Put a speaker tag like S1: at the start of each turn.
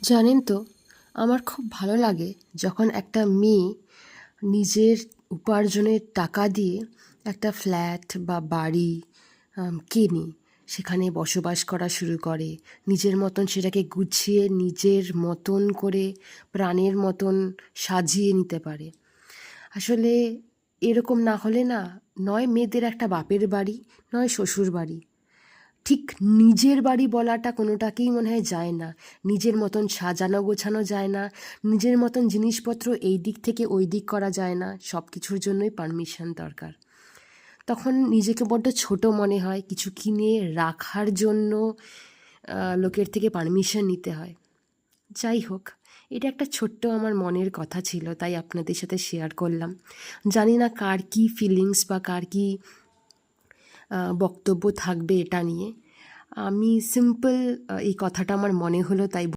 S1: জানেন তো, আমার খুব ভালো লাগে যখন একটা মেয়ে নিজের উপার্জনের টাকা দিয়ে একটা ফ্ল্যাট বা বাড়ি কেনে, সেখানে বসবাস করা শুরু করে, নিজের মতন সেটাকে গুছিয়ে নিজের মতন করে প্রাণের মতন সাজিয়ে নিতে পারে। আসলে এরকম না হলে না, নয় মেয়েদের একটা বাপের বাড়ি, নয় শ্বশুর বাড়ি, ঠিক নিজের বাড়ি বলাটা কোনোটাকেই মনে হয় যায় না। নিজের মতন সাজানো গোছানো যায় না, নিজের মতন জিনিসপত্র এই দিক থেকে ওই দিক করা যায় না, সব কিছুর জন্যই পারমিশন দরকার। তখন নিজেকে বড্ড ছোট মনে হয়, কিছু কিনে রাখার জন্য লোকের থেকে পারমিশন নিতে হয়। যাই হোক, এটা একটা ছোট্ট আমার মনের কথা ছিল, তাই আপনাদের সাথে শেয়ার করলাম। জানি না কার কী ফিলিংস বা কার কী বক্তব্য থাকবে এটা নিয়ে। আমি সিম্পল এই কথাটা আমার মনে হলো তাই